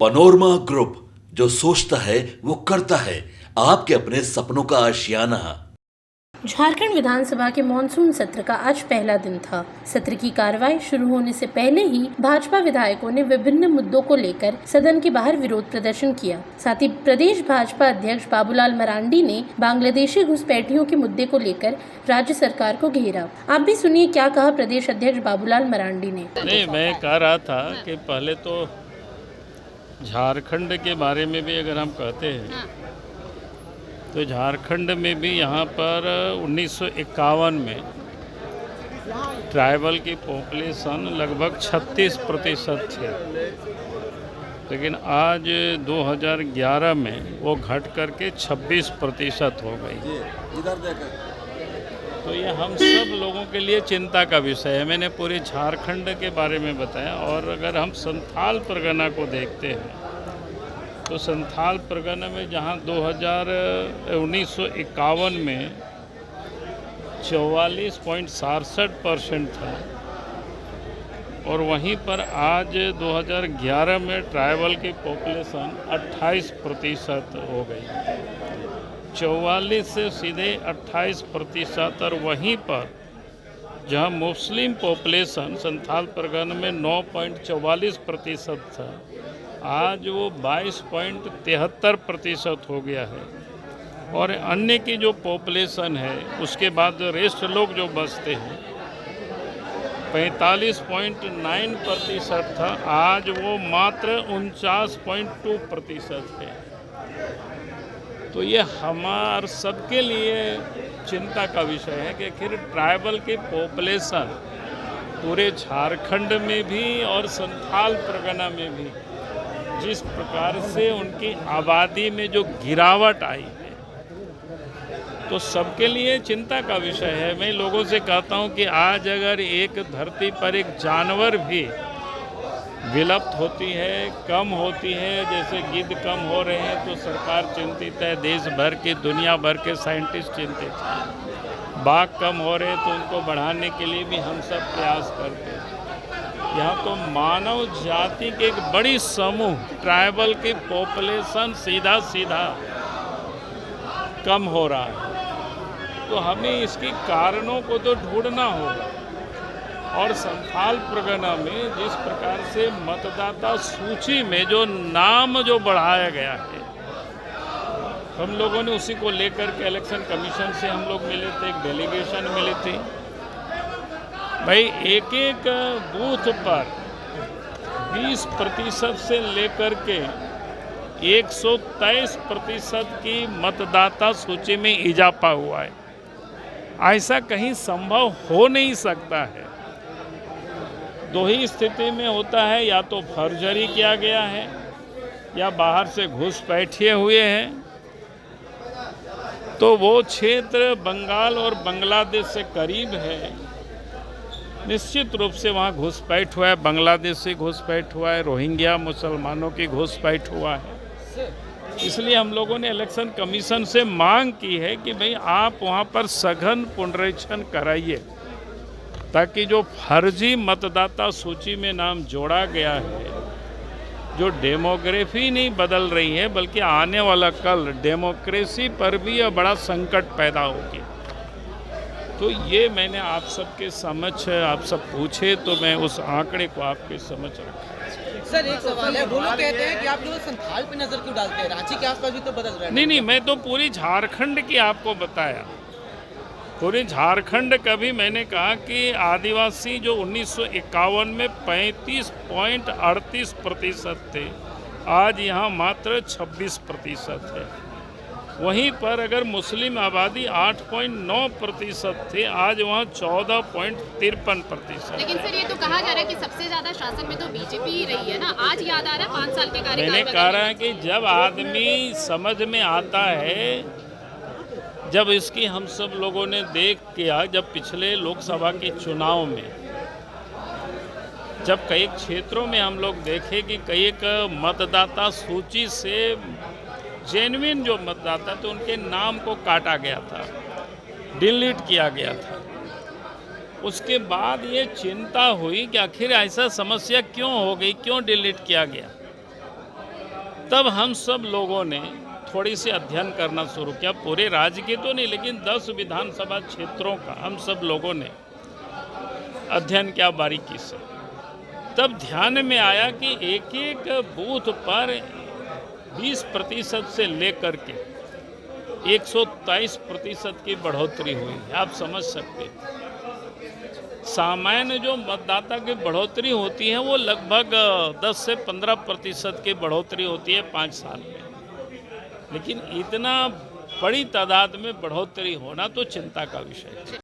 Panorama group, जो सोचता है वो करता है। आपके अपने सपनों का आशियाना। झारखंड विधानसभा के मॉनसून सत्र का आज पहला दिन था। सत्र की कार्यवाही शुरू होने से पहले ही भाजपा विधायकों ने विभिन्न मुद्दों को लेकर सदन के बाहर विरोध प्रदर्शन किया। साथ ही प्रदेश भाजपा अध्यक्ष बाबूलाल मरांडी ने बांग्लादेशी घुसपैठियों के मुद्दे को लेकर राज्य सरकार को घेरा। आप भी सुनिए क्या कहा प्रदेश अध्यक्ष बाबूलाल मरांडी ने। नहीं, मैं कह रहा था कि पहले तो झारखंड के बारे में भी अगर हम कहते हैं तो झारखंड में भी यहाँ पर 1951 में ट्राइबल की पॉपुलेशन लगभग 36% थी, लेकिन आज 2011 में वो घट करके 26% हो गई। तो ये हम सब लोगों के लिए चिंता का विषय है। मैंने पूरे झारखंड के बारे में बताया। और अगर हम संथाल परगना को देखते हैं तो संथाल परगना में जहां 1951 में 44.67% था और वहीं पर आज 2011 में ट्राइबल की पॉपुलेशन 28% हो गई। 44 से सीधे 28%। और वहीं पर जहां मुस्लिम पॉपुलेशन संथाल परगना में 9.44% था, आज वो 22.73% हो गया है। और अन्य की जो पॉपुलेशन है उसके बाद रेस्ट लोग जो बसते हैं 45.9% था, आज वो मात्र 49.2% है। तो ये हमार सबके लिए चिंता का विषय है कि आखिर ट्राइबल की पॉपुलेशन पूरे झारखंड में भी और संथाल परगना में भी जिस प्रकार से उनकी आबादी में जो गिरावट आई है, तो सबके लिए चिंता का विषय है। मैं लोगों से कहता हूं कि आज अगर एक धरती पर एक जानवर भी विलुप्त होती है, कम होती है, जैसे गिद्ध कम हो रहे हैं, तो सरकार चिंतित है, देश भर की दुनिया भर के साइंटिस्ट चिंतित हैं। बाघ कम हो रहे हैं तो उनको बढ़ाने के लिए भी हम सब प्रयास करते हैं। यहाँ तो मानव जाति के एक बड़ी समूह ट्राइबल की पॉपुलेशन सीधा सीधा कम हो रहा है। तो हमें इसके कारणों को तो ढूंढना होगा। और संथाल परगना में जिस प्रकार से मतदाता सूची में जो नाम जो बढ़ाया गया है, हम लोगों ने उसी को लेकर के इलेक्शन कमीशन से हम लोग मिले थे, एक डेलीगेशन मिली थी। भाई एक एक बूथ पर 20% से लेकर के 123% की मतदाता सूची में इजाफा हुआ है। ऐसा कहीं संभव हो नहीं सकता है। दो ही स्थिति में होता है, या तो फर्जरी किया गया है या बाहर से घुसपैठिए हुए हैं। तो वो क्षेत्र बंगाल और बांग्लादेश से करीब है, निश्चित रूप से वहाँ घुसपैठ हुआ है, बांग्लादेशी घुसपैठ हुआ है, रोहिंग्या मुसलमानों की घुसपैठ हुआ है। इसलिए हम लोगों ने इलेक्शन कमीशन से मांग की है कि भाई आप वहाँ पर सघन पुनरीक्षण कराइए, ताकि जो फर्जी मतदाता सूची में नाम जोड़ा गया है, जो डेमोग्राफी नहीं बदल रही है बल्कि आने वाला कल डेमोक्रेसी पर भी यह बड़ा संकट पैदा होगी। तो ये मैंने आप सबके समक्ष आप सब पूछे तो मैं उस आंकड़े को आपके समझ रखा। सर एक सवाल है, वो लोग कहते हैं कि आप केवल संथाल पे नजर क्यों डालते हैं, रांची के आसपास भी तो बदल रहा है। नहीं, मैं तो पूरी झारखंड की आपको बताया। पूरे झारखंड का भी मैंने कहा कि आदिवासी जो 1951 में 35.38% थे, आज यहाँ मात्र 26% है। वहीं पर अगर मुस्लिम आबादी 8.9% थे, आज वहाँ 14.53%। लेकिन सर ये तो कहा जा रहा है कि सबसे ज़्यादा शासन में तो बीजेपी ही रही है ना। आज याद आ रहा है 5 साल के कार्यकाल। मैंने कहा रहा है कि जब आदमी समझ में आता है, जब इसकी हम सब लोगों ने देख किया, जब पिछले लोकसभा के चुनाव में जब कई क्षेत्रों में हम लोग देखे कि कई एक मतदाता सूची से जेन्युइन जो मतदाता थे उनके नाम को काटा गया था, डिलीट किया गया था। उसके बाद ये चिंता हुई कि आखिर ऐसा समस्या क्यों हो गई, क्यों डिलीट किया गया। तब हम सब लोगों ने थोड़ी सी अध्ययन करना शुरू किया, पूरे राज्य के तो नहीं लेकिन 10 विधानसभा क्षेत्रों का हम सब लोगों ने अध्ययन किया बारीकी से। तब ध्यान में आया कि एक एक बूथ पर 20% से लेकर के 123% की बढ़ोतरी हुई है। आप समझ सकते हैं सामान्य जो मतदाता की बढ़ोतरी होती है वो लगभग 10 से 15% की बढ़ोतरी होती है 5 साल में, लेकिन इतना बड़ी तादाद में बढ़ोतरी होना तो चिंता का विषय है।